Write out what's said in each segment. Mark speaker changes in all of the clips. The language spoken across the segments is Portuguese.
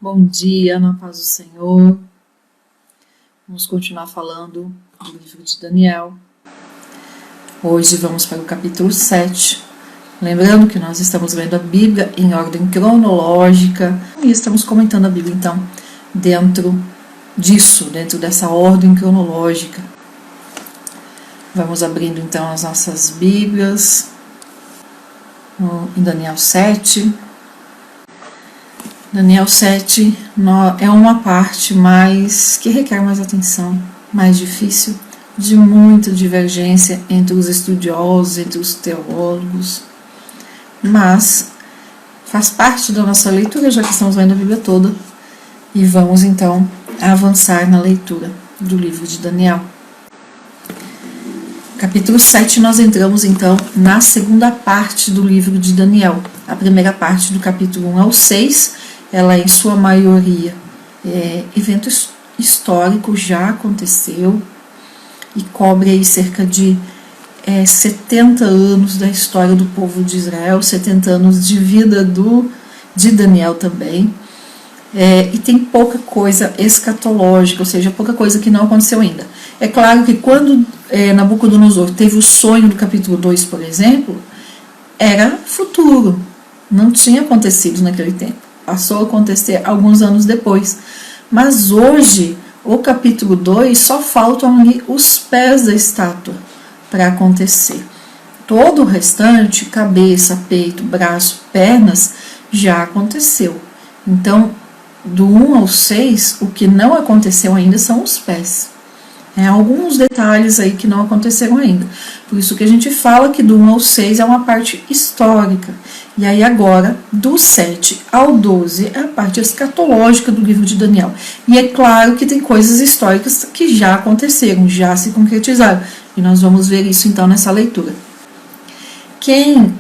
Speaker 1: Bom dia, na paz do Senhor. Vamos continuar falando do livro de Daniel. Hoje vamos para o capítulo 7. Lembrando que nós estamos lendo a Bíblia em ordem cronológica e estamos comentando a Bíblia, então, dentro dessa ordem cronológica. Vamos abrindo, então, as nossas Bíblias em Daniel 7. Daniel 7 é uma parte que requer mais atenção, mais difícil, de muita divergência entre os estudiosos, entre os teólogos, mas faz parte da nossa leitura, já que estamos lendo a Bíblia toda, e vamos então avançar na leitura do livro de Daniel. Capítulo 7, nós entramos então na segunda parte do livro de Daniel. A primeira parte do capítulo 1 ao 6, ela em sua maioria evento histórico, já aconteceu e cobre aí cerca de 70 anos da história do povo de Israel, 70 anos de vida de Daniel também, e tem pouca coisa escatológica, ou seja, pouca coisa que não aconteceu ainda. É claro que quando Nabucodonosor teve o sonho do capítulo 2, por exemplo, era futuro, não tinha acontecido naquele tempo. Passou a acontecer alguns anos depois. Mas hoje, o capítulo 2, só faltam ali os pés da estátua para acontecer. Todo o restante, cabeça, peito, braço, pernas, já aconteceu. Então, do 1 ao 6, o que não aconteceu ainda são os pés. Alguns detalhes aí que não aconteceram ainda. Por isso que a gente fala que do 1 ao 6 é uma parte histórica. E aí agora, do 7 ao 12, é a parte escatológica do livro de Daniel. E é claro que tem coisas históricas que já aconteceram, já se concretizaram. E nós vamos ver isso então nessa leitura. Quem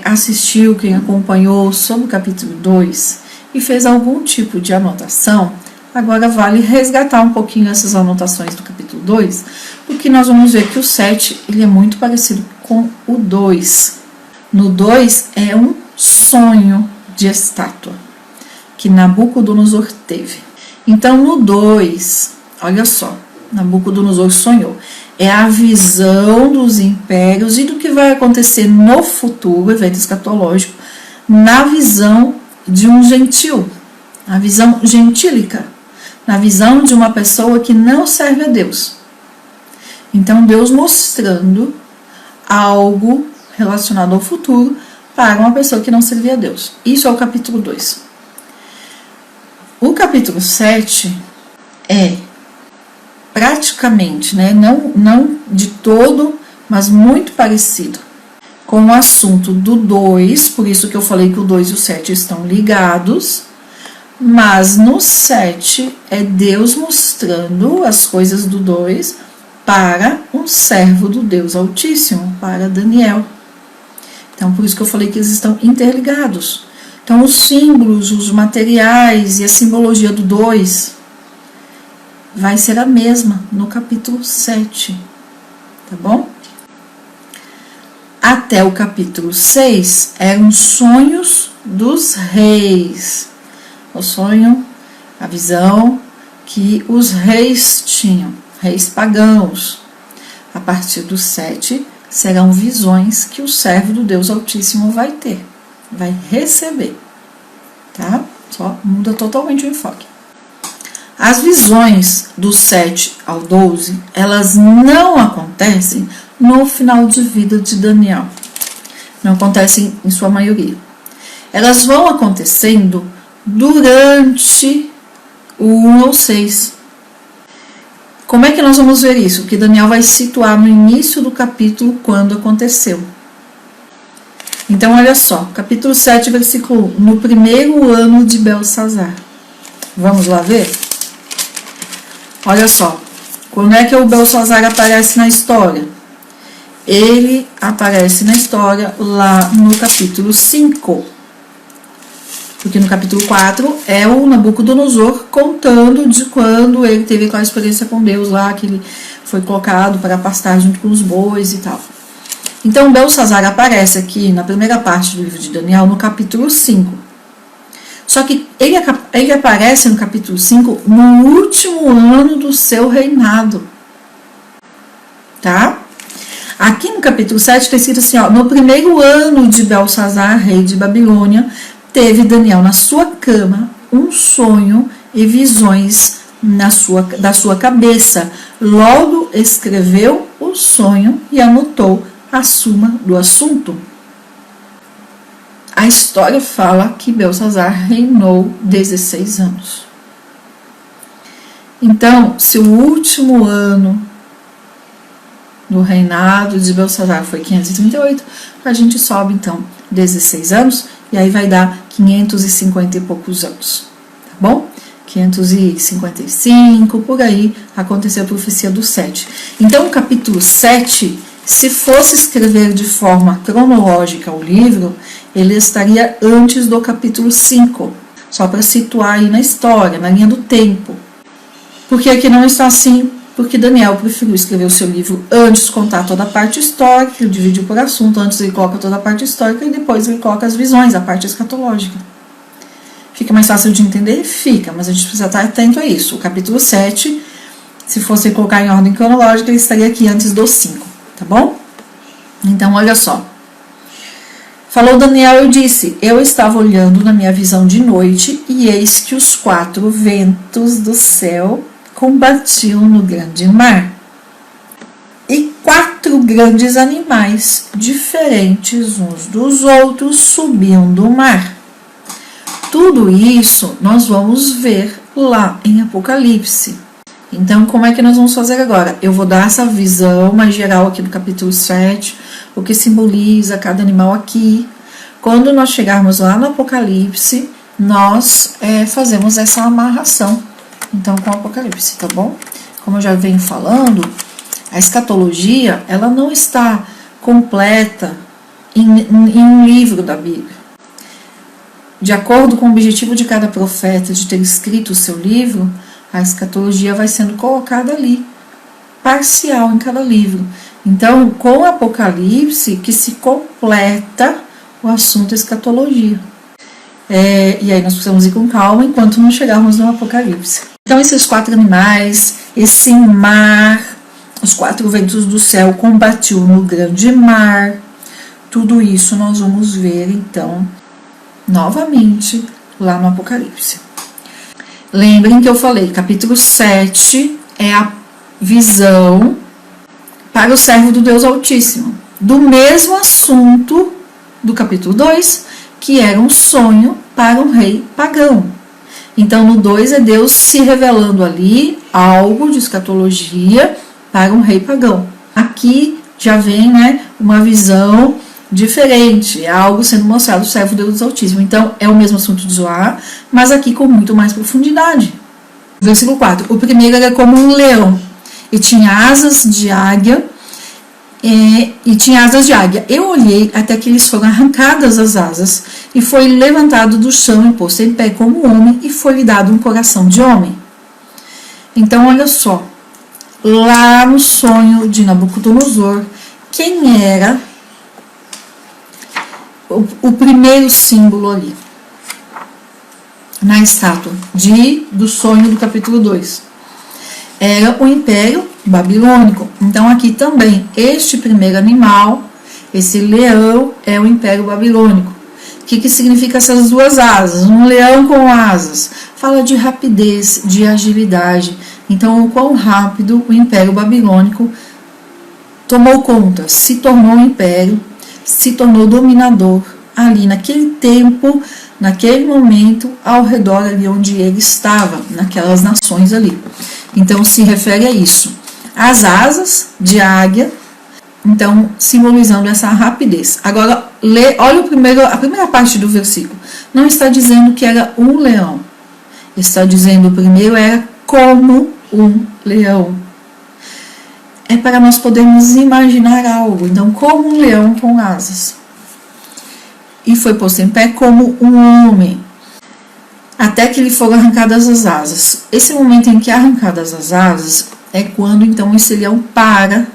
Speaker 1: assistiu, quem acompanhou sobre o capítulo 2 e fez algum tipo de anotação, agora vale resgatar um pouquinho essas anotações do capítulo 2, porque nós vamos ver que o 7 ele é muito parecido com o 2. No 2 é um sonho de estátua que Nabucodonosor teve. Então no 2, olha só, Nabucodonosor sonhou. É a visão dos impérios e do que vai acontecer no futuro, evento escatológico, na visão de um gentil, a visão gentílica, na visão de uma pessoa que não serve a Deus. Então Deus mostrando algo relacionado ao futuro para uma pessoa que não servia a Deus. Isso é o capítulo 2. O capítulo 7 é praticamente, não de todo, mas muito parecido com o assunto do 2, por isso que eu falei que o 2 e o 7 estão ligados, mas no 7 é Deus mostrando as coisas do 2 para um servo do Deus Altíssimo, para Daniel. Então, por isso que eu falei que eles estão interligados. Então, os símbolos, os materiais e a simbologia do 2 vai ser a mesma no capítulo 7, tá bom? Até o capítulo 6 eram sonhos dos reis. O sonho, a visão que os reis tinham, reis pagãos. A partir do 7 serão visões que o servo do Deus Altíssimo vai ter, vai receber, tá? Só muda totalmente o enfoque. As visões do 7 ao 12, elas não acontecem no final de vida de Daniel. Não acontecem em sua maioria. Elas vão acontecendo durante o 1 ao 6. Como é que nós vamos ver isso? Que Daniel vai situar no início do capítulo quando aconteceu. Então, olha só, capítulo 7, versículo 1, no primeiro ano de Belsazar. Vamos lá ver? Olha só, quando é que o Belsazar aparece na história? Ele aparece na história lá no capítulo 5. Porque no capítulo 4 é o Nabucodonosor contando de quando ele teve aquela experiência com Deus lá, que ele foi colocado para pastar junto com os bois e tal. Então, Belsazar aparece aqui na primeira parte do livro de Daniel, no capítulo 5. Só que ele aparece no capítulo 5 no último ano do seu reinado. Tá? Aqui no capítulo 7 está escrito assim, ó, no primeiro ano de Belsazar, rei de Babilônia, teve Daniel na sua cama um sonho e visões da sua cabeça. Logo escreveu o sonho e anotou a suma do assunto. A história fala que Belsazar reinou 16 anos. Então, se o último ano do reinado de Belsazar foi 538, a gente sobe então 16 anos e aí vai dar 550 e poucos anos, tá bom? 555, por aí aconteceu a profecia do 7. Então, o capítulo 7, se fosse escrever de forma cronológica o livro, ele estaria antes do capítulo 5, só para situar aí na história, na linha do tempo. Porque aqui não está assim, porque Daniel preferiu escrever o seu livro antes, contar toda a parte histórica, ele dividiu por assunto, antes ele coloca toda a parte histórica e depois ele coloca as visões, a parte escatológica. Fica mais fácil de entender? Fica, mas a gente precisa estar atento a isso. O capítulo 7, se fosse colocar em ordem cronológica, ele estaria aqui antes do 5, tá bom? Então, olha só. Falou Daniel e disse, eu estava olhando na minha visão de noite e eis que os 4 ventos do céu combatiam no grande mar. E 4 grandes animais, diferentes uns dos outros, subiam do mar. Tudo isso nós vamos ver lá em Apocalipse. Então, como é que nós vamos fazer agora? Eu vou dar essa visão mais geral aqui do capítulo 7, o que simboliza cada animal aqui. Quando nós chegarmos lá no Apocalipse, nós fazemos essa amarração, então, com o Apocalipse, tá bom? Como eu já venho falando, a escatologia, ela não está completa em um livro da Bíblia. De acordo com o objetivo de cada profeta de ter escrito o seu livro, a escatologia vai sendo colocada ali, parcial em cada livro. Então, com o Apocalipse, que se completa o assunto escatologia. E aí nós precisamos ir com calma enquanto não chegarmos no Apocalipse. Então, esses 4 animais, esse mar, os 4 ventos do céu combatiu no grande mar, tudo isso nós vamos ver, então, novamente, lá no Apocalipse. Lembrem que eu falei, capítulo 7 é a visão para o servo do Deus Altíssimo, do mesmo assunto do capítulo 2, que era um sonho para um rei pagão. Então, no 2 é Deus se revelando ali algo de escatologia para um rei pagão. Aqui já vem, uma visão diferente, é algo sendo mostrado ao servo do Deus Altíssimo. Então, é o mesmo assunto de Zoar, mas aqui com muito mais profundidade. Versículo 4. O primeiro era como um leão, e tinha asas de águia, Eu olhei até que lhes foram arrancadas as asas, e foi levantado do chão e posto em pé como homem, e foi-lhe dado um coração de homem. Então, olha só, lá no sonho de Nabucodonosor, quem era o primeiro símbolo ali, na estátua do sonho do capítulo 2? Era o Império Babilônico. Então, aqui também, este primeiro animal, esse leão, é o Império Babilônico. O que significa essas 2 asas? Um leão com asas. Fala de rapidez, de agilidade. Então, o quão rápido o Império Babilônico tomou conta, se tornou um império, se tornou dominador ali naquele tempo, naquele momento, ao redor ali onde ele estava, naquelas nações ali. Então, se refere a isso. As asas de águia, então, simbolizando essa rapidez. Agora, olha a primeira parte do versículo. Não está dizendo que era um leão. Está dizendo, o primeiro era como um leão. É para nós podermos imaginar algo. Então, como um leão com asas. E foi posto em pé como um homem, até que lhe foram arrancadas as asas. Esse momento em que arrancadas as asas é quando então esse leão para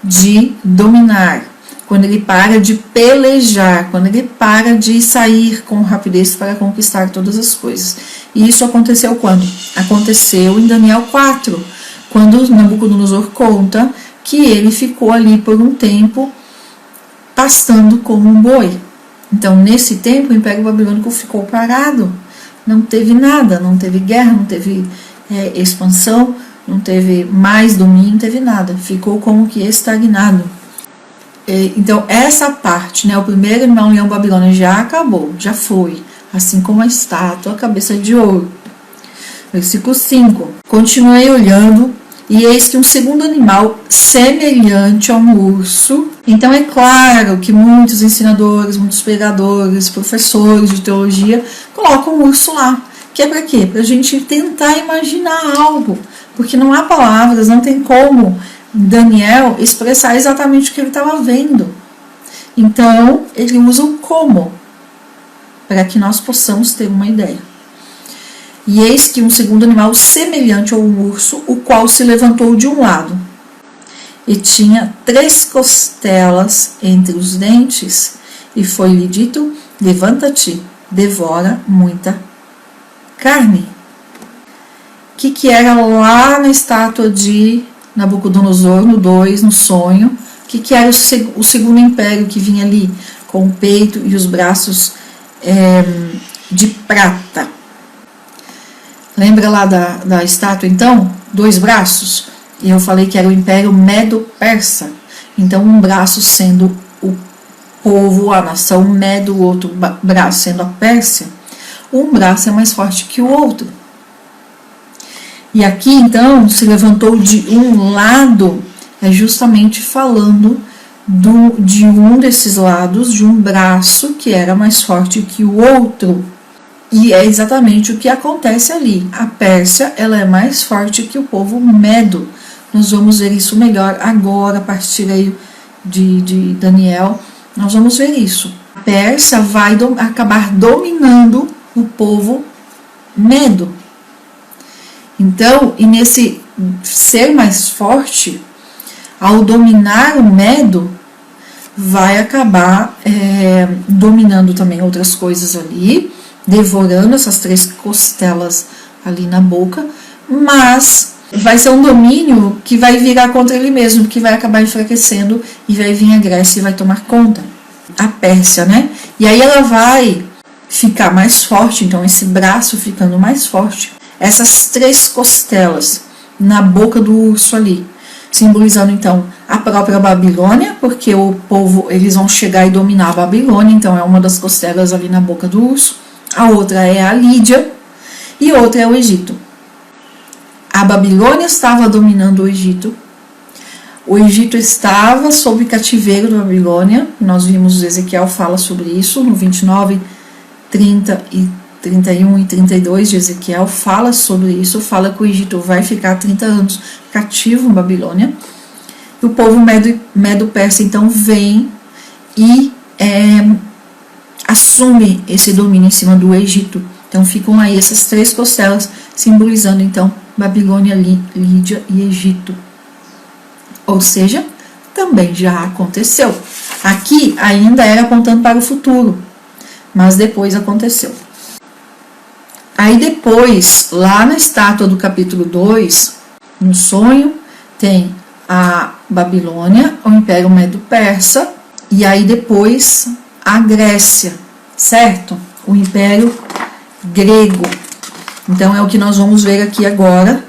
Speaker 1: de dominar, quando ele para de pelejar, quando ele para de sair com rapidez para conquistar todas as coisas. E isso aconteceu quando? Aconteceu em Daniel 4, quando Nabucodonosor conta que ele ficou ali por um tempo pastando como um boi. Então, nesse tempo, o Império Babilônico ficou parado, não teve nada, não teve guerra, não teve expansão, não teve mais domínio, não teve nada, ficou como que estagnado. Então, essa parte, o primeiro animal leão Babilônia já acabou, já foi, assim como a estátua, a cabeça de ouro. Versículo 5. Continuei olhando, e eis que um segundo animal semelhante a um urso. Então, é claro que muitos ensinadores, muitos pregadores, professores de teologia colocam um urso lá. Que é para quê? Para a gente tentar imaginar algo, porque não há palavras, não tem como Daniel expressar exatamente o que ele estava vendo. Então, ele usa o como, para que nós possamos ter uma ideia. E eis que um segundo animal semelhante a um urso, o qual se levantou de um lado, e tinha 3 costelas entre os dentes, e foi-lhe dito: levanta-te, devora muita carne. O que era lá na estátua de Nabucodonosor, no 2, no sonho? O que era o segundo império que vinha ali, com o peito e os braços de prata? Lembra lá da estátua, então? 2 braços. E eu falei que era o Império Medo-Persa. Então, um braço sendo o povo, a nação Medo, o outro braço sendo a Pérsia. Um braço é mais forte que o outro. E aqui, então, se levantou de um lado, é justamente falando de um desses lados, de um braço que era mais forte que o outro. E é exatamente o que acontece ali. A Pérsia, ela é mais forte que o povo Medo. Nós vamos ver isso melhor agora, a partir aí de Daniel. Nós vamos ver isso. A Pérsia vai acabar dominando o povo Medo. Então, e nesse ser mais forte, ao dominar o Medo, vai acabar dominando também outras coisas ali, devorando essas 3 costelas ali na boca, mas vai ser um domínio que vai virar contra ele mesmo, que vai acabar enfraquecendo, e vai vir a Grécia e vai tomar conta. A Pérsia, E aí ela vai ficar mais forte, então esse braço ficando mais forte, essas 3 costelas na boca do urso ali, simbolizando então a própria Babilônia, porque o povo, eles vão chegar e dominar a Babilônia, então é uma das costelas ali na boca do urso. A outra é a Lídia e outra é o Egito. A Babilônia estava dominando o Egito. O Egito estava sob cativeiro da Babilônia. Nós vimos Ezequiel fala sobre isso no 29, 30 e 31 e 32 de Ezequiel. Fala sobre isso, fala que o Egito vai ficar 30 anos cativo em Babilônia. E o povo Medo-Persa então vem e assume esse domínio em cima do Egito. Então ficam aí essas 3 costelas, simbolizando então Babilônia, Lídia e Egito. Ou seja, também já aconteceu. Aqui ainda era apontando para o futuro, mas depois aconteceu. Aí depois, lá na estátua do capítulo 2, no sonho, tem a Babilônia, o Império Medo-Persa, e aí depois a Grécia, certo? O Império Grego. Então é o que nós vamos ver aqui agora,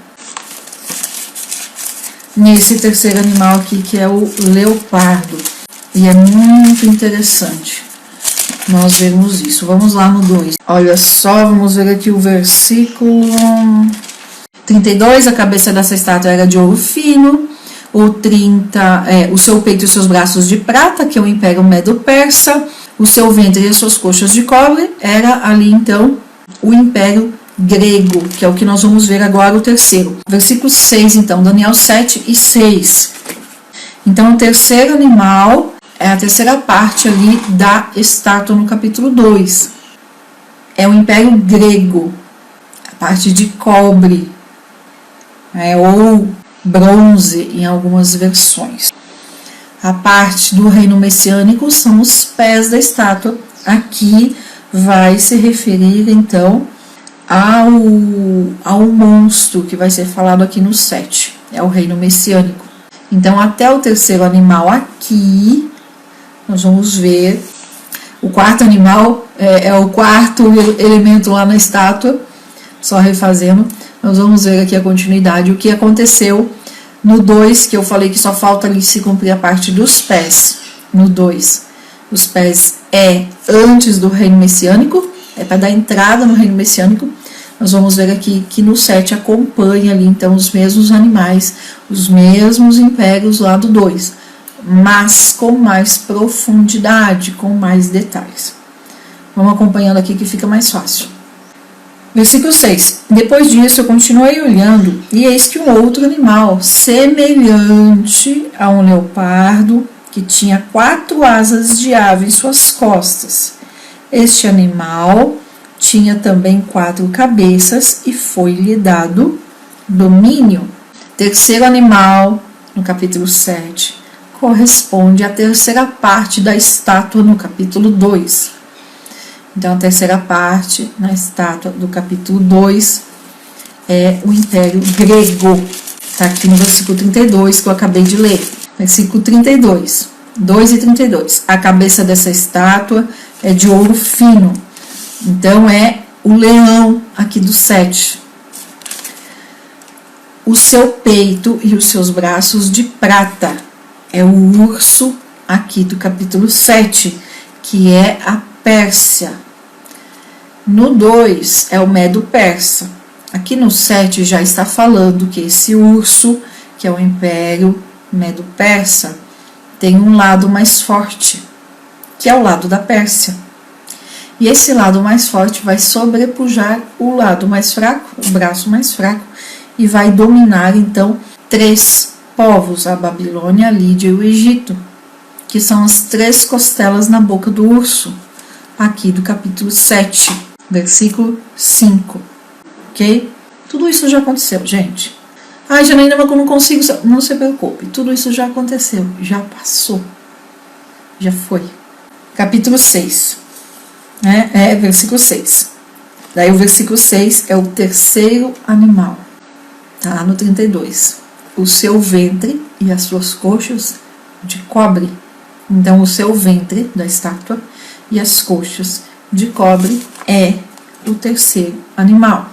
Speaker 1: nesse terceiro animal aqui, que é o leopardo. E é muito interessante nós vermos isso. Vamos lá no 2. Olha só, vamos ver aqui o versículo 32. A cabeça dessa estátua era de ouro fino. O 30, o seu peito e os seus braços de prata, que é o Império Medo-Persa. O seu ventre e as suas coxas de cobre. Era ali então o Império Grego, que é o que nós vamos ver agora, o terceiro. Versículo 6, então, Daniel 7 e 6. Então, o terceiro animal é a terceira parte ali da estátua no capítulo 2. É o Império Grego, a parte de cobre, ou bronze em algumas versões. A parte do reino messiânico são os pés da estátua. Aqui vai se referir, então, ao monstro que vai ser falado aqui no 7. É o reino messiânico. Então, até o terceiro animal aqui, nós vamos ver. O quarto animal é o quarto elemento lá na estátua. Só refazendo, nós vamos ver aqui a continuidade. O que aconteceu no 2, que eu falei que só falta ali se cumprir a parte dos pés. No 2, os pés é antes do reino messiânico, é para dar entrada no reino messiânico. Nós vamos ver aqui que no 7 acompanha ali, então, os mesmos animais, os mesmos impérios lá do 2, mas com mais profundidade, com mais detalhes. Vamos acompanhando aqui que fica mais fácil. Versículo 6. Depois disso eu continuei olhando, e eis que um outro animal, semelhante a um leopardo, que tinha 4 asas de ave em suas costas. Este animal tinha também 4 cabeças e foi-lhe dado domínio. Terceiro animal, no capítulo 7, corresponde à terceira parte da estátua no capítulo 2. Então, a terceira parte na estátua do capítulo 2 é o Império Grego. Está aqui no versículo 32 que eu acabei de ler. Versículo 32, 2 e 32. A cabeça dessa estátua é de ouro fino. Então, é o leão aqui do 7. O seu peito e os seus braços de prata. É o urso aqui do capítulo 7, que é a Pérsia. No 2 é o Medo-Persa. Aqui no 7 já está falando que esse urso, que é o Império Medo-Persa, tem um lado mais forte, que é o lado da Pérsia. E esse lado mais forte vai sobrepujar o lado mais fraco, o braço mais fraco, e vai dominar, então, 3 povos, a Babilônia, a Lídia e o Egito, que são as 3 costelas na boca do urso, aqui do capítulo 7, versículo 5. Ok? Tudo isso já aconteceu, gente. Ai, Janaína, mas eu não consigo... Não se preocupe, tudo isso já aconteceu, já passou, já foi. Capítulo 6. Versículo 6. Daí o versículo 6 é o terceiro animal. Tá no 32. O seu ventre e as suas coxas de cobre. Então, o seu ventre da estátua e as coxas de cobre é o terceiro animal.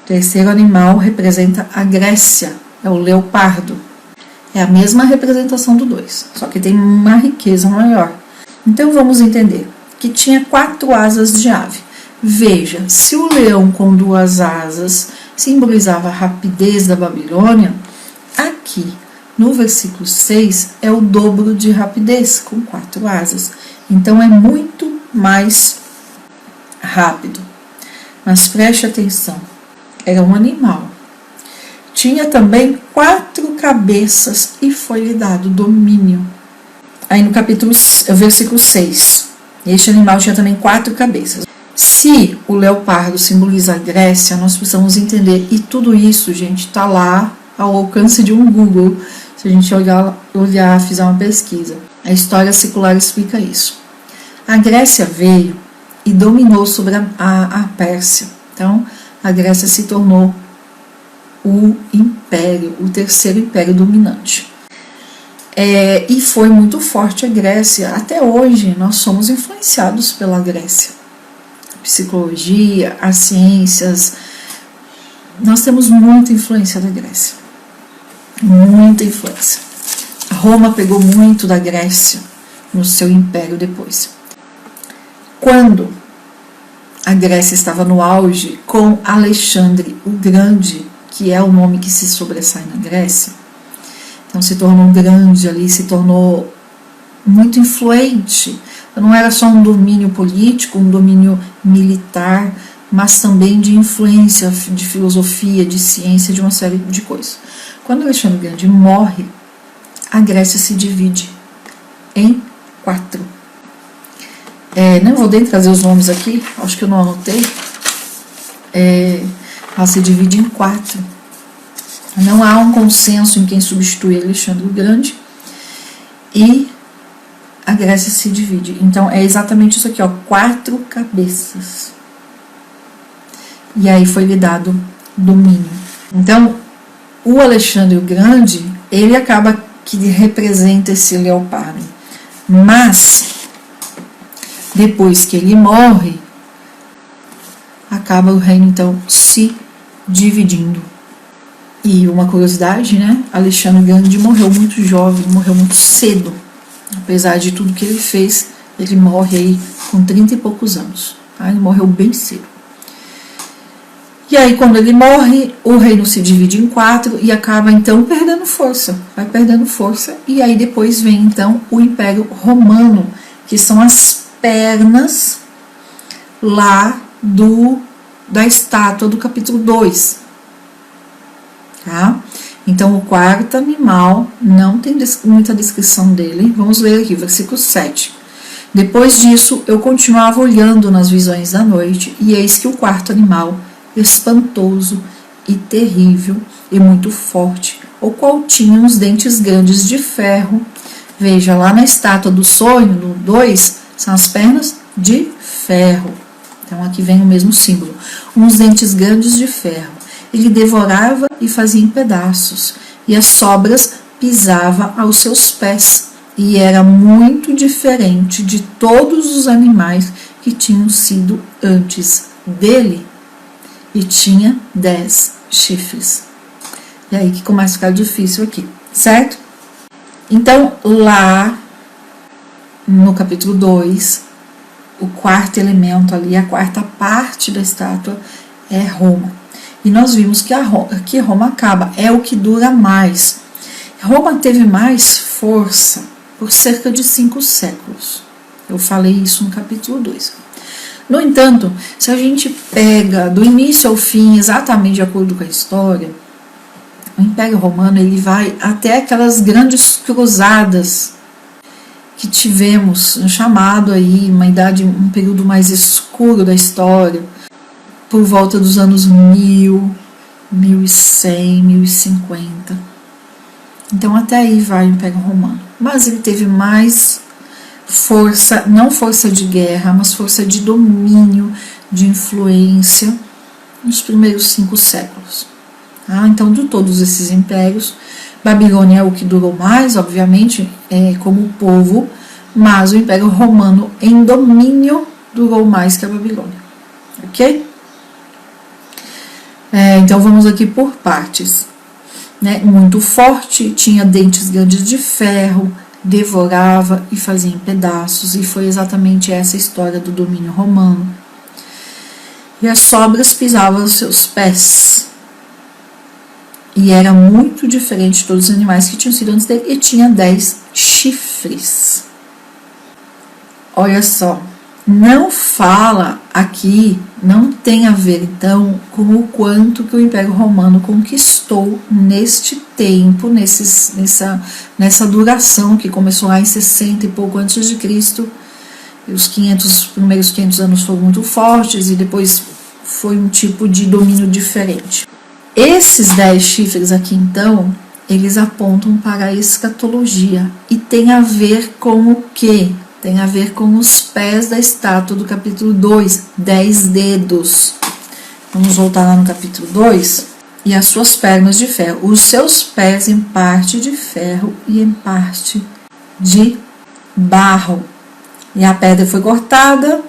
Speaker 1: O terceiro animal representa a Grécia, é o leopardo. É a mesma representação do 2, só que tem uma riqueza maior. Então, vamos entender que tinha 4 asas de ave. Veja, se o leão com 2 asas simbolizava a rapidez da Babilônia, aqui no versículo 6 é o dobro de rapidez, com 4 asas. Então é muito mais rápido. Mas preste atenção, era um animal. Tinha também 4 cabeças e foi-lhe dado domínio. Aí no versículo 6, este animal tinha também 4 cabeças. Se o leopardo simboliza a Grécia, nós precisamos entender, e tudo isso, gente, está lá ao alcance de um Google, se a gente olhar, fizer uma pesquisa. A história secular explica isso. A Grécia veio e dominou sobre a Pérsia. Então, a Grécia se tornou o império, o terceiro império dominante. E foi muito forte a Grécia. Até hoje, nós somos influenciados pela Grécia. A psicologia, as ciências, nós temos muita influência da Grécia. Muita influência. Roma pegou muito da Grécia no seu império depois. Quando a Grécia estava no auge, com Alexandre o Grande, que é o nome que se sobressai na Grécia, então se tornou grande ali, se tornou muito influente. Não era só um domínio político, um domínio militar, mas também de influência, de filosofia, de ciência, de uma série de coisas. Quando Alexandre o Grande morre, a Grécia se divide em 4. Não vou nem trazer os nomes aqui, acho que eu não anotei. Ela se divide em 4. Não há um consenso em quem substitui Alexandre o Grande. e a Grécia se divide. Então é exatamente isso aqui, ó, 4 cabeças. E aí foi lhe dado domínio. Então o Alexandre o Grande, ele acaba que representa esse leopardo. Mas depois que ele morre, acaba o reino então se dividindo. E uma curiosidade, né? Alexandre o Grande morreu muito jovem, morreu muito cedo. Apesar de tudo que ele fez, ele morre aí com 30 e poucos anos. Tá? Ele morreu bem cedo. E aí, quando ele morre, o reino se divide em 4 e acaba então perdendo força. Vai perdendo força. E aí depois vem então o Império Romano, que são as pernas lá da estátua do capítulo 2. Tá? Então, o quarto animal, não tem muita descrição dele. Vamos ler aqui, versículo 7. Depois disso, eu continuava olhando nas visões da noite, e eis que o quarto animal, espantoso e terrível e muito forte, o qual tinha uns dentes grandes de ferro. Veja, lá na estátua do sonho, no 2, são as pernas de ferro. Então, aqui vem o mesmo símbolo. Uns dentes grandes de ferro. Ele devorava e fazia em pedaços, e as sobras pisava aos seus pés, e era muito diferente de todos os animais que tinham sido antes dele, e tinha 10 chifres. E aí que começa a ficar difícil aqui, certo? Então, lá no capítulo 2, o quarto elemento ali, a quarta parte da estátua é Roma. E nós vimos que Roma acaba, é o que dura mais. Roma teve mais força por cerca de 5 séculos. Eu falei isso no capítulo 2. No entanto, se a gente pega do início ao fim, exatamente de acordo com a história, o Império Romano ele vai até aquelas grandes cruzadas que tivemos, chamado aí um período mais escuro da história, por volta dos anos 1000, 1100, 1050. Então até aí vai o Império Romano. Mas ele teve mais força, não força de guerra, mas força de domínio, de influência nos primeiros 5 séculos. Então, de todos esses impérios, Babilônia é o que durou mais, obviamente, como povo, mas o Império Romano em domínio durou mais que a Babilônia. Ok? Então vamos aqui por partes. Muito forte, tinha dentes grandes de ferro, devorava e fazia em pedaços, e foi exatamente essa história do domínio romano. E as sobras pisavam os seus pés. E era muito diferente de todos os animais que tinham sido antes dele, e tinha 10 chifres. Olha só. Não fala aqui, não tem a ver então com o quanto que o Império Romano conquistou neste tempo, nessa duração que começou lá em 60 e pouco antes de Cristo. E os primeiros 500 anos foram muito fortes e depois foi um tipo de domínio diferente. Esses 10 chifres aqui então, eles apontam para a escatologia e tem a ver com o quê? Tem a ver com os pés da estátua do capítulo 2, 10 dedos. Vamos voltar lá no capítulo 2. E as suas pernas de ferro. Os seus pés em parte de ferro e em parte de barro. E a pedra foi cortada,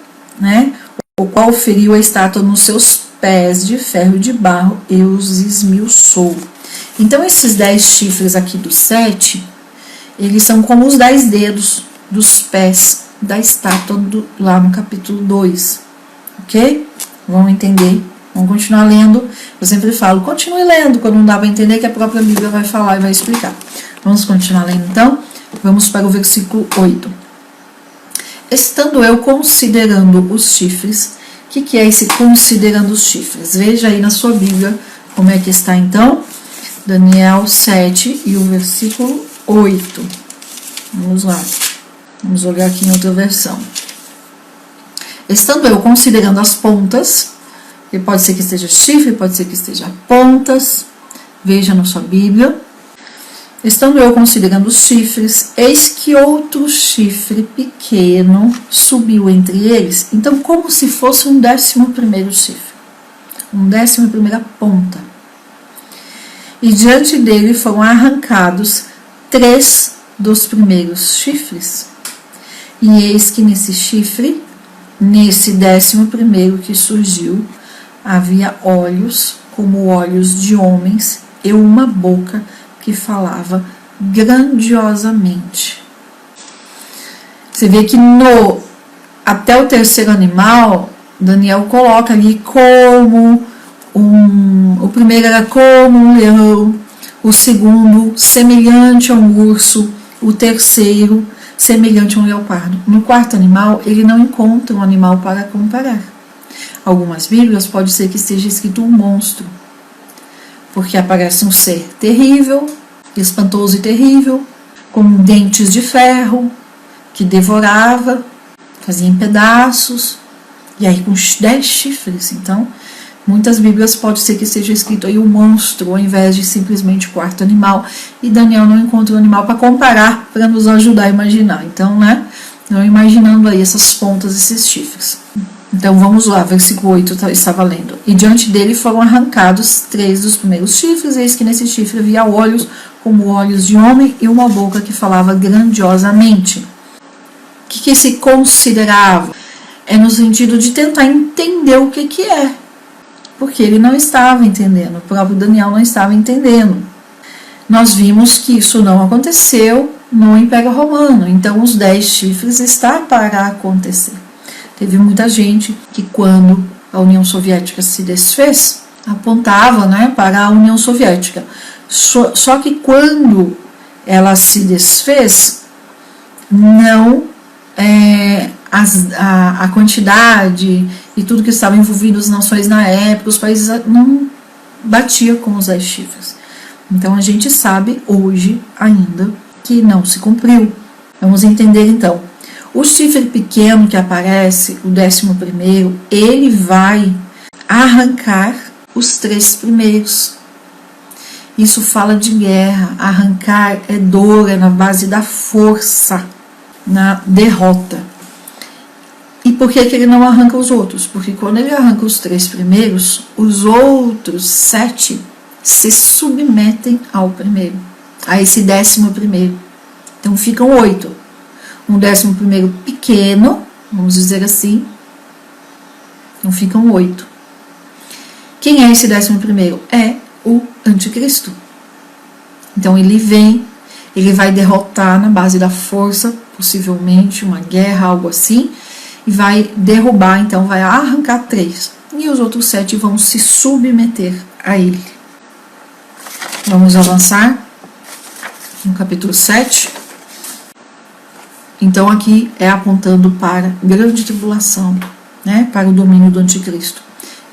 Speaker 1: o qual feriu a estátua nos seus pés de ferro e de barro e os esmiuçou. Então, esses 10 chifres aqui do 7, eles são como os 10 dedos dos pés da estátua lá no capítulo 2, ok? Vamos entender, vamos continuar lendo. Eu sempre falo, continue lendo, quando não dá para entender, que a própria Bíblia vai falar e vai explicar. Vamos continuar lendo então, vamos para o versículo 8. Estando eu considerando os chifres, o que é esse considerando os chifres? Veja aí na sua Bíblia como é que está então, Daniel 7 e o versículo 8. Vamos lá. Vamos olhar aqui em outra versão. Estando eu considerando as pontas, e pode ser que esteja chifre, pode ser que esteja pontas, veja na sua Bíblia. Estando eu considerando os chifres, eis que outro chifre pequeno subiu entre eles, então como se fosse um 11º chifre, um 11ª ponta. E diante dele foram arrancados 3 dos primeiros chifres. E eis que nesse chifre, nesse 11º que surgiu, havia olhos como olhos de homens e uma boca que falava grandiosamente. Você vê que até o 3º animal, Daniel coloca ali como o primeiro era como um leão, o segundo semelhante a um urso, o terceiro semelhante a um leopardo. No 4º animal, ele não encontra um animal para comparar. Algumas bíblias pode ser que esteja escrito um monstro, porque aparece um ser terrível, espantoso e terrível, com dentes de ferro, que devorava, fazia em pedaços, e aí com 10 chifres. Então, muitas bíblias pode ser que esteja escrito aí um monstro, ao invés de simplesmente 4º animal, e Daniel não encontra um animal para comparar, para nos ajudar a imaginar. Então, não imaginando aí essas pontas, esses chifres. Então vamos lá, versículo 8 estava lendo. E diante dele foram arrancados 3 dos primeiros chifres, eis que nesse chifre havia olhos como olhos de homem e uma boca que falava grandiosamente. O que se considerava? É no sentido de tentar entender o que é, porque ele não estava entendendo, o próprio Daniel não estava entendendo. Nós vimos que isso não aconteceu no Império Romano, então os 10 chifres está para acontecer. Teve muita gente que, quando a União Soviética se desfez, apontava para a União Soviética. Só que quando ela se desfez, não a quantidade e tudo que estava envolvido as nações na época, os países não batia com os 10 chifres. Então a gente sabe hoje ainda que não se cumpriu. Vamos entender então. O chifre pequeno que aparece, o 11º, ele vai arrancar os 3 primeiros. Isso fala de guerra. Arrancar é dor, é na base da força, na derrota. E por que ele não arranca os outros? Porque quando ele arranca os 3 primeiros, os outros 7 se submetem ao primeiro, a esse 11º. Então ficam 8. Um 11º pequeno, vamos dizer assim, então ficam 8. Quem é esse 11º? É o anticristo. Então ele vai derrotar na base da força, possivelmente uma guerra, algo assim, e vai derrubar, então vai arrancar 3. E os outros 7 vão se submeter a ele. Vamos avançar no capítulo 7. Então aqui é apontando para grande tribulação, para o domínio do anticristo.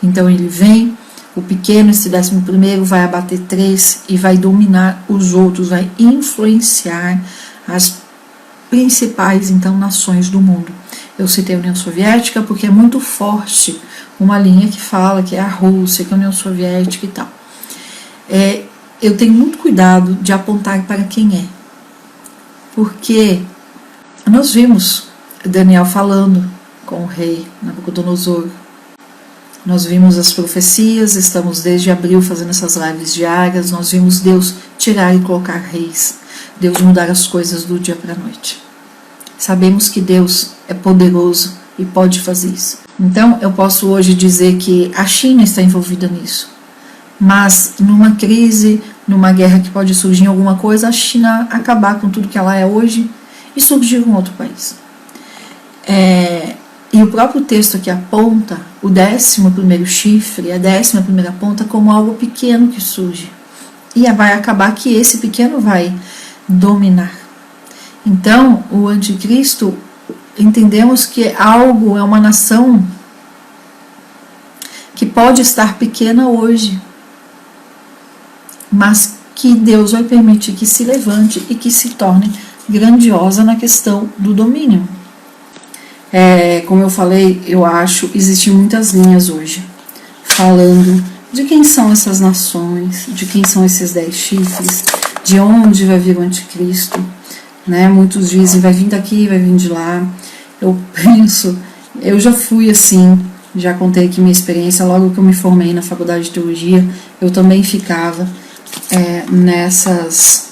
Speaker 1: Então ele vem, o pequeno, esse 11º, vai abater 3 e vai dominar os outros, vai influenciar as principais então nações do mundo. Eu citei a União Soviética porque é muito forte uma linha que fala que é a Rússia, que é a União Soviética e tal. Eu tenho muito cuidado de apontar para quem é, porque nós vimos Daniel falando com o rei Nabucodonosor. Nós vimos as profecias, estamos desde abril fazendo essas lives diárias. Nós vimos Deus tirar e colocar reis, Deus mudar as coisas do dia para a noite. Sabemos que Deus é poderoso e pode fazer isso. Então eu posso hoje dizer que a China está envolvida nisso, mas numa crise, numa guerra que pode surgir em alguma coisa, a China acabar com tudo que ela é hoje e surgir um outro país. E o próprio texto aqui aponta o 11º chifre, a 11ª ponta, como algo pequeno que surge. E vai acabar que esse pequeno vai dominar. Então, o anticristo, entendemos que é uma nação que pode estar pequena hoje, mas que Deus vai permitir que se levante e que se torne grandiosa na questão do domínio. Como eu falei, eu acho, existem muitas linhas hoje falando de quem são essas nações, de quem são esses 10 chifres, de onde vai vir o anticristo, né? Muitos dizem, vai vir daqui, vai vir de lá. Eu penso, eu já fui assim, já contei aqui minha experiência, logo que eu me formei na faculdade de teologia, eu também ficava nessas,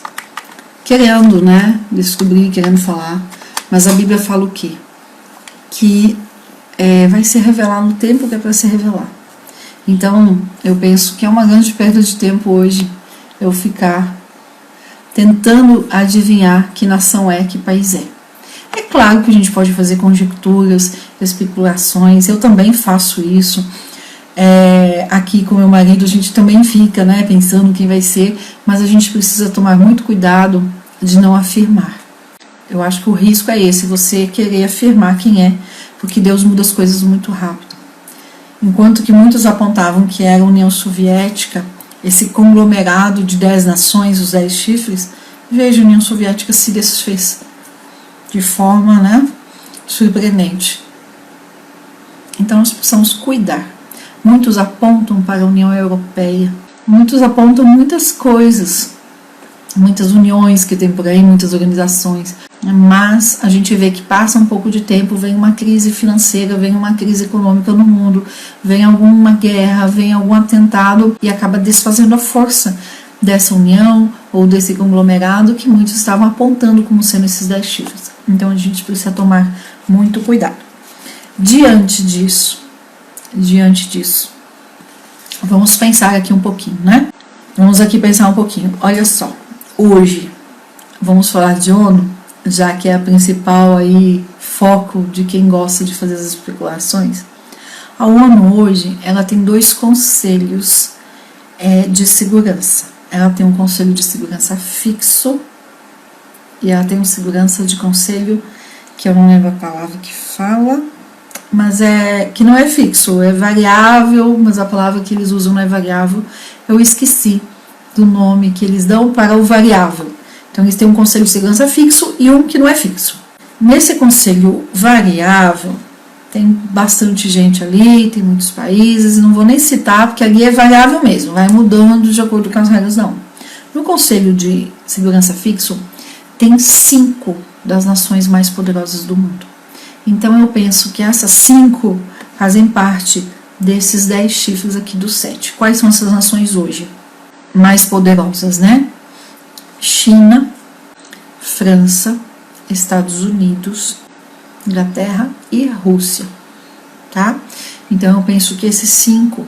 Speaker 1: querendo, né, descobrir, querendo falar, mas a Bíblia fala o quê? Que vai se revelar no tempo que é para se revelar. Então, eu penso que é uma grande perda de tempo hoje eu ficar tentando adivinhar que nação é, que país é. É claro que a gente pode fazer conjecturas, especulações, eu também faço isso. Aqui com meu marido a gente também fica, né, pensando quem vai ser, mas a gente precisa tomar muito cuidado de não afirmar. Eu acho que o risco é esse, você querer afirmar quem é, porque Deus muda as coisas muito rápido. Enquanto que muitos apontavam que era a União Soviética, esse conglomerado de 10 nações, os 10 chifres, veja, a União Soviética se desfez de forma, né, surpreendente. Então nós precisamos cuidar. Muitos apontam para a União Europeia, muitos apontam muitas coisas, muitas uniões que tem por aí, muitas organizações, mas a gente vê que passa um pouco de tempo, vem uma crise financeira, vem uma crise econômica no mundo, vem alguma guerra, vem algum atentado e acaba desfazendo a força dessa união ou desse conglomerado que muitos estavam apontando como sendo esses 10 chifres. Então a gente precisa tomar muito cuidado. Diante disso, vamos pensar aqui um pouquinho, né? Vamos aqui pensar um pouquinho. Olha só, hoje vamos falar de ONU, já que é a principal aí foco de quem gosta de fazer as especulações. A ONU hoje, ela tem 2 conselhos de segurança. Ela tem um conselho de segurança fixo e ela tem um segurança de conselho, que eu não lembro a palavra que fala, mas que não é fixo, é variável, mas a palavra que eles usam não é variável. Eu esqueci do nome que eles dão para o variável. Então eles têm um conselho de segurança fixo e um que não é fixo. Nesse conselho variável, tem bastante gente ali, tem muitos países, não vou nem citar, porque ali é variável mesmo, vai mudando de acordo com as regras da ONU. No conselho de segurança fixo, tem 5 das nações mais poderosas do mundo. Então eu penso que essas 5 fazem parte desses 10 chifres aqui dos 7. Quais são essas nações hoje mais poderosas, né? China, França, Estados Unidos, Inglaterra e Rússia, tá? Então eu penso que esses 5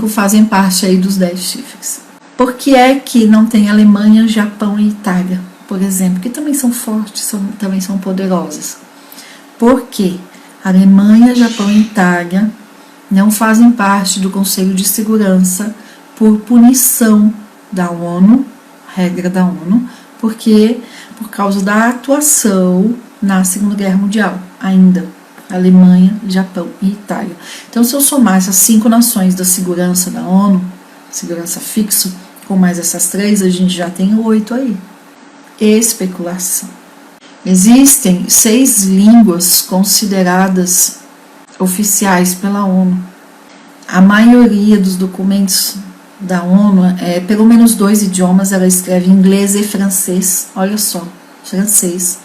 Speaker 1: fazem parte aí dos 10 chifres. Por que é que não tem Alemanha, Japão e Itália, por exemplo, que também são fortes, também são poderosas? Porque Alemanha, Japão e Itália não fazem parte do Conselho de Segurança por punição da ONU, regra da ONU, porque por causa da atuação na Segunda Guerra Mundial, ainda, Alemanha, Japão e Itália. Então, se eu somar essas 5 nações da segurança da ONU, segurança fixo, com mais essas 3, a gente já tem 8 aí. Especulação. Existem 6 línguas consideradas oficiais pela ONU. A maioria dos documentos da ONU, pelo menos 2 idiomas, ela escreve inglês e francês. Olha só, francês.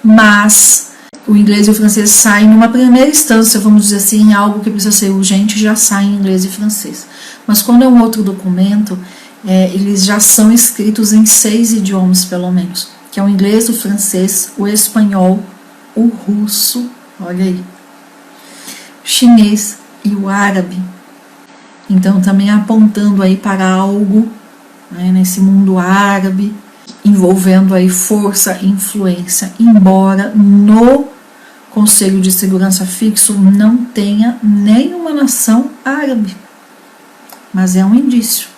Speaker 1: Mas o inglês e o francês saem numa primeira instância, vamos dizer assim, algo que precisa ser urgente, já sai em inglês e francês. Mas quando é um outro documento, eles já são escritos em 6 idiomas, pelo menos, que é o inglês, o francês, o espanhol, o russo, olha aí, o chinês e o árabe. Então, também apontando aí para algo, né, nesse mundo árabe, envolvendo aí força e influência, embora no Conselho de Segurança Fixo não tenha nenhuma nação árabe, mas é um indício.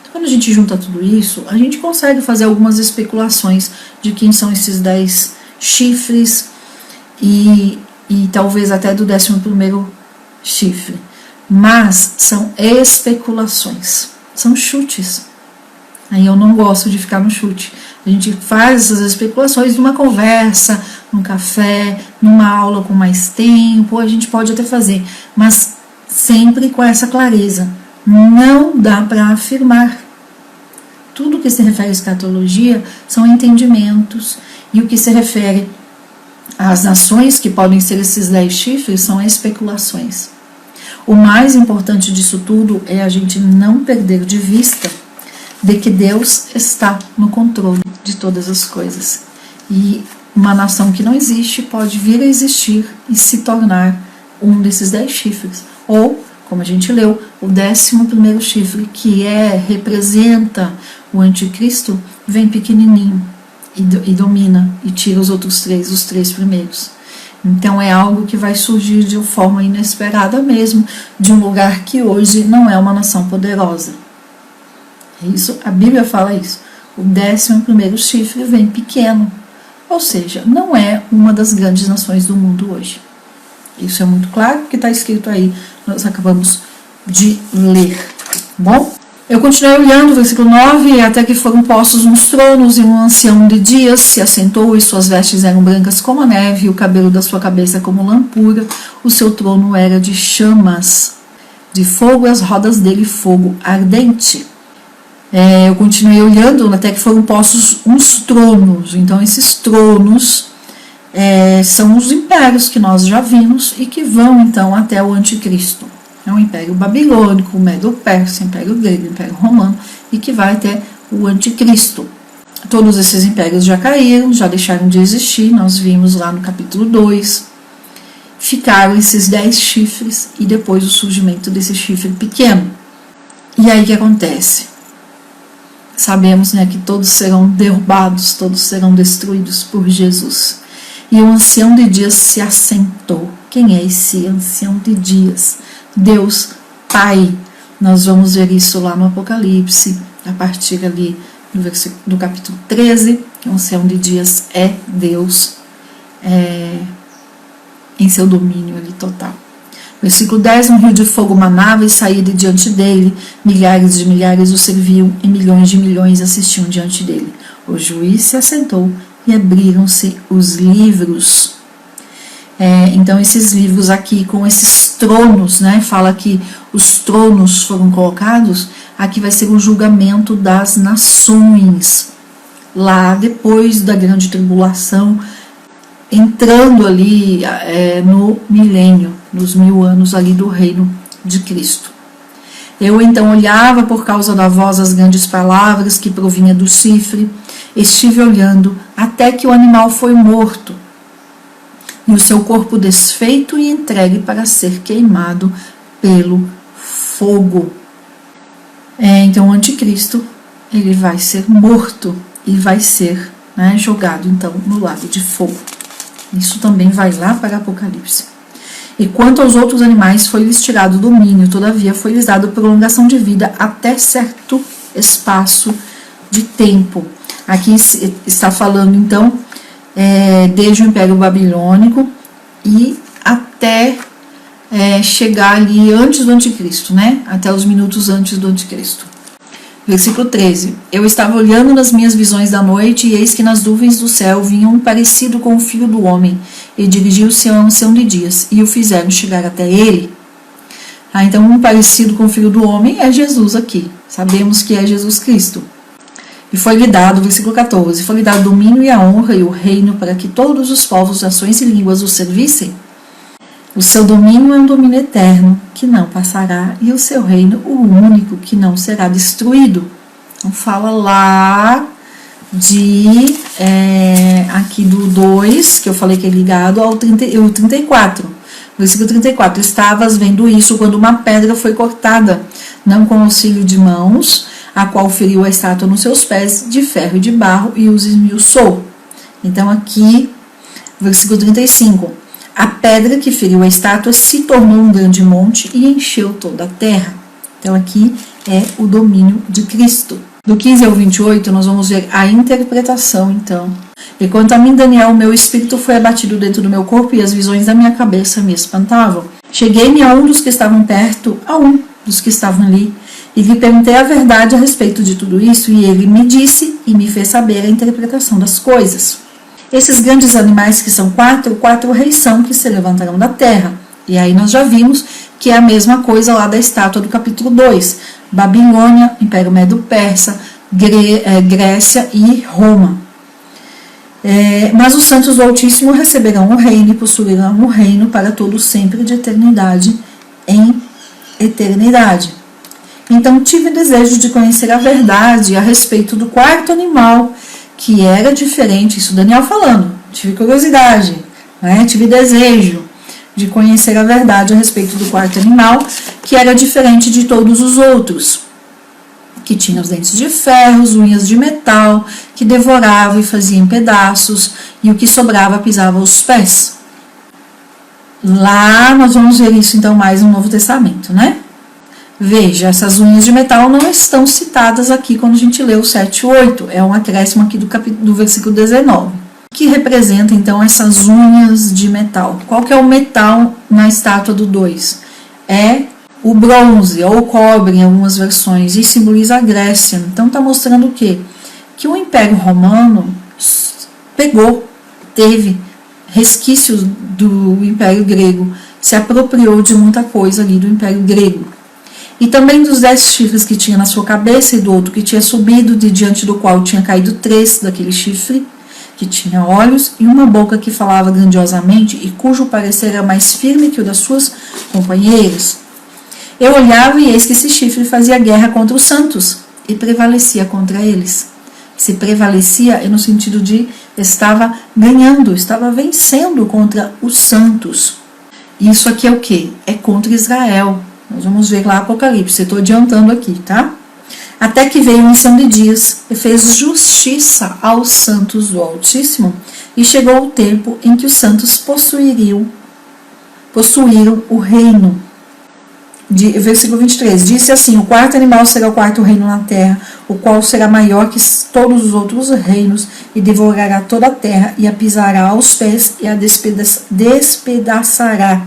Speaker 1: Então, quando a gente junta tudo isso, a gente consegue fazer algumas especulações de quem são esses 10 chifres e talvez até do 11º chifre. Mas são especulações, são chutes. Aí eu não gosto de ficar no chute. A gente faz essas especulações numa conversa, num café, numa aula com mais tempo, a gente pode até fazer, mas sempre com essa clareza. não dá para afirmar. Tudo que se refere à escatologia são entendimentos, e o que se refere às nações, que podem ser esses 10 chifres, são especulações. O mais importante disso tudo é a gente não perder de vista de que Deus está no controle de todas as coisas. E uma nação que não existe pode vir a existir e se tornar um desses 10 chifres. Ou, como a gente leu, o 11º chifre, que representa o anticristo, vem pequenininho e domina e tira os outros 3, os 3 primeiros. Então é algo que vai surgir de uma forma inesperada mesmo, de um lugar que hoje não é uma nação poderosa. Isso, a Bíblia fala isso. O 11º chifre vem pequeno, ou seja, não é uma das grandes nações do mundo hoje. Isso é muito claro, porque está escrito aí, nós acabamos de ler. Bom, eu continuei olhando o versículo 9, até que foram postos uns tronos, e um ancião de dias se assentou, e suas vestes eram brancas como a neve, e o cabelo da sua cabeça como lampura. O seu trono era de chamas de fogo, e as rodas dele fogo ardente. Eu continuei olhando até que foram postos uns tronos. Então esses tronos são os impérios que nós já vimos e que vão então até o anticristo. É o Império Babilônico, o Medo-Persa, o Império Grego, o Império Romano, e que vai até o Anticristo. Todos esses impérios já caíram, já deixaram de existir, nós vimos lá no capítulo 2. Ficaram esses 10 chifres e depois o surgimento desse chifre pequeno. E aí o que acontece? Sabemos, que todos serão derrubados, todos serão destruídos por Jesus. E o ancião de dias se assentou. Quem é esse ancião de dias? Deus Pai. Nós vamos ver isso lá no Apocalipse, a partir ali do capítulo 13, que o ancião de dias é Deus em seu domínio ali total. Versículo 10, um rio de fogo manava e saía de diante dele, milhares de milhares o serviam e milhões de milhões assistiam diante dele. O juiz se assentou e abriram-se os livros. Então esses livros aqui com esses tronos, fala que os tronos foram colocados, aqui vai ser o julgamento das nações, lá depois da grande tribulação, entrando ali no milênio, nos 1000 anos ali do reino de Cristo. Eu então olhava por causa da voz as grandes palavras que provinha do chifre, estive olhando até que o animal foi morto, e o seu corpo desfeito e entregue para ser queimado pelo fogo. Então o anticristo, ele vai ser morto e vai ser jogado então no lago de fogo. Isso também vai lá para Apocalipse. E quanto aos outros animais, foi-lhes tirado o domínio, todavia foi-lhes dado prolongação de vida até certo espaço de tempo. Aqui está falando então desde o Império Babilônico e até chegar ali antes do Anticristo, até os minutos antes do Anticristo. Versículo 13. Eu estava olhando nas minhas visões da noite, e eis que nas nuvens do céu vinha um parecido com o Filho do Homem, e dirigiu-se ao ancião de dias, e o fizeram chegar até ele. Então um parecido com o Filho do Homem é Jesus aqui. Sabemos que é Jesus Cristo. E foi-lhe dado, versículo 14, foi-lhe dado domínio e a honra e o reino para que todos os povos, nações e línguas o servissem. O seu domínio é um domínio eterno, que não passará, e o seu reino, o único, que não será destruído. Então fala lá de, aqui do 2, que eu falei que é ligado ao 34. Versículo 34, estavas vendo isso quando uma pedra foi cortada, não com auxílio de mãos, a qual feriu a estátua nos seus pés, de ferro e de barro, e os esmiuçou. Então aqui, versículo 35, a pedra que feriu a estátua se tornou um grande monte e encheu toda a terra. Então aqui é o domínio de Cristo. Do 15 ao 28 nós vamos ver a interpretação então. E quanto a mim, Daniel, o meu espírito foi abatido dentro do meu corpo e as visões da minha cabeça me espantavam. Cheguei-me a um dos que estavam perto, a um dos que estavam ali, e lhe perguntei a verdade a respeito de tudo isso, e ele me disse e me fez saber a interpretação das coisas. Esses grandes animais que são quatro reis são que se levantarão da terra. E aí nós já vimos que é a mesma coisa lá da estátua do capítulo 2. Babilônia, Império Medo-Persa, Grécia e Roma. Mas os santos do Altíssimo receberão o reino e possuirão o reino para todo sempre, de eternidade em eternidade. Então tive desejo de conhecer a verdade a respeito do quarto animal, que era diferente, isso Daniel falando, tive curiosidade, né? Tive desejo de conhecer a verdade a respeito do quarto animal, que era diferente de todos os outros, que tinha os dentes de ferro, as unhas de metal, que devorava e fazia em pedaços, e o que sobrava pisava os pés. Lá nós vamos ver isso então mais no Novo Testamento, né? Veja, essas unhas de metal não estão citadas aqui quando a gente lê o 7 e 8, é um acréscimo aqui do versículo 19, que representa então essas unhas de metal. Qual que é o metal na estátua do 2? É o bronze ou o cobre em algumas versões, e simboliza a Grécia. Então está mostrando o quê? Que o Império Romano teve resquícios do Império Grego, se apropriou de muita coisa ali do Império Grego. E também dos 10 chifres que tinha na sua cabeça e do outro que tinha subido, de diante do qual tinha caído 3 daquele chifre, que tinha olhos e uma boca que falava grandiosamente e cujo parecer era mais firme que o das suas companheiras. Eu olhava e eis que esse chifre fazia guerra contra os santos e prevalecia contra eles. Se prevalecia é no sentido de estava ganhando, estava vencendo contra os santos. Isso aqui é o quê? É contra Israel. Nós vamos ver lá Apocalipse, estou adiantando aqui, tá? Até que veio unção de dias e fez justiça aos santos do Altíssimo, e chegou o tempo em que os santos possuíram o reino. Versículo 23, disse assim: o quarto animal será o quarto reino na terra, o qual será maior que todos os outros reinos, e devorará toda a terra, e a pisará aos pés, e a despedaçará.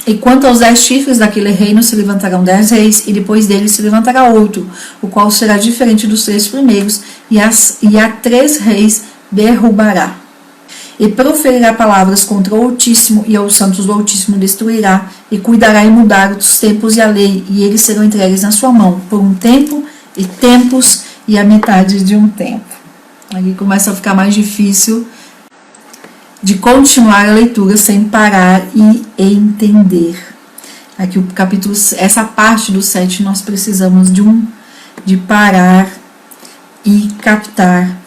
Speaker 1: E quanto aos 10 chifres daquele reino, se levantarão 10 reis, e depois deles se levantará outro, o qual será diferente dos 3 primeiros, e a 3 reis derrubará. E proferirá palavras contra o Altíssimo, e aos santos do Altíssimo destruirá, e cuidará em mudar os tempos e a lei, e eles serão entregues na sua mão, por um tempo, e tempos, e a metade de um tempo. Aqui começa a ficar mais difícil de continuar a leitura sem parar e entender. Aqui o capítulo, essa parte do 7, nós precisamos de parar e captar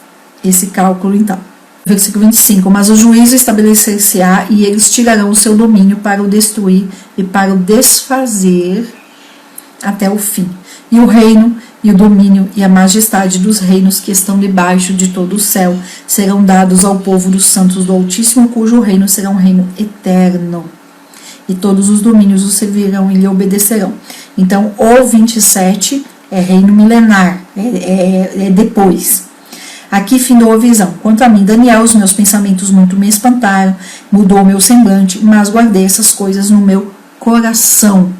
Speaker 1: esse cálculo então. Versículo 25, mas o juízo estabelecer-se-á, e eles tirarão o seu domínio para o destruir e para o desfazer até o fim. E o reino e o domínio e a majestade dos reinos que estão debaixo de todo o céu serão dados ao povo dos santos do Altíssimo, cujo reino será um reino eterno. E todos os domínios o servirão e lhe obedecerão. Então, o 27 é reino milenar, é depois. Aqui findou a visão. Quanto a mim, Daniel, os meus pensamentos muito me espantaram, mudou o meu semblante, mas guardei essas coisas no meu coração.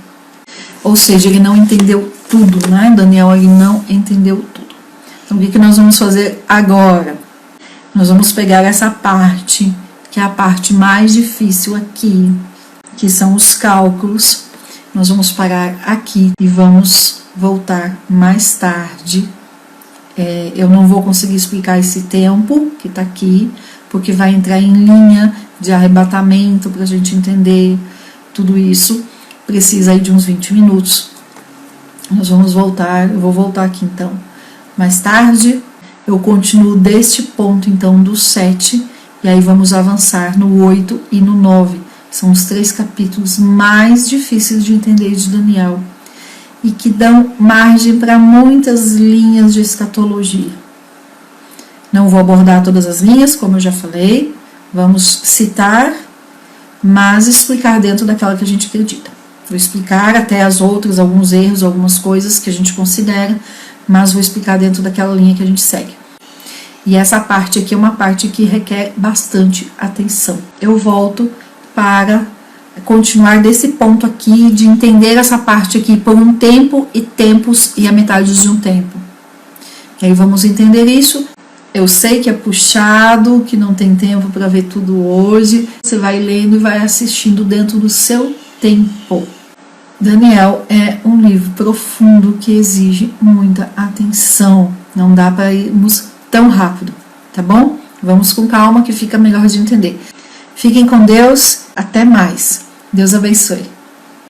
Speaker 1: Ou seja, ele não entendeu tudo, né? Daniel, ele não entendeu tudo. Então, o que nós vamos fazer agora? Nós vamos pegar essa parte, que é a parte mais difícil aqui, que são os cálculos. Nós vamos parar aqui e vamos voltar mais tarde. Eu não vou conseguir explicar esse tempo que está aqui, porque vai entrar em linha de arrebatamento para a gente entender tudo isso. Precisa aí de uns 20 minutos. Nós vamos voltar, eu vou voltar aqui então mais tarde. Eu continuo deste ponto então do 7, e aí vamos avançar no 8 e no 9. São os 3 capítulos mais difíceis de entender de Daniel, e que dão margem para muitas linhas de escatologia. Não vou abordar todas as linhas, como eu já falei, vamos citar, mas explicar dentro daquela que a gente acredita. Vou explicar até as outras, alguns erros, algumas coisas que a gente considera, mas vou explicar dentro daquela linha que a gente segue. E essa parte aqui é uma parte que requer bastante atenção. Eu volto para continuar desse ponto aqui, de entender essa parte aqui por um tempo e tempos e a metade de um tempo. E aí vamos entender isso Eu sei que é puxado, que não tem tempo para ver tudo hoje. Você vai lendo e vai assistindo dentro do seu tempo. Daniel é um livro profundo que exige muita atenção. Não dá para irmos tão rápido, tá bom? Vamos com calma que fica melhor de entender. Fiquem com Deus. Até mais. Deus abençoe.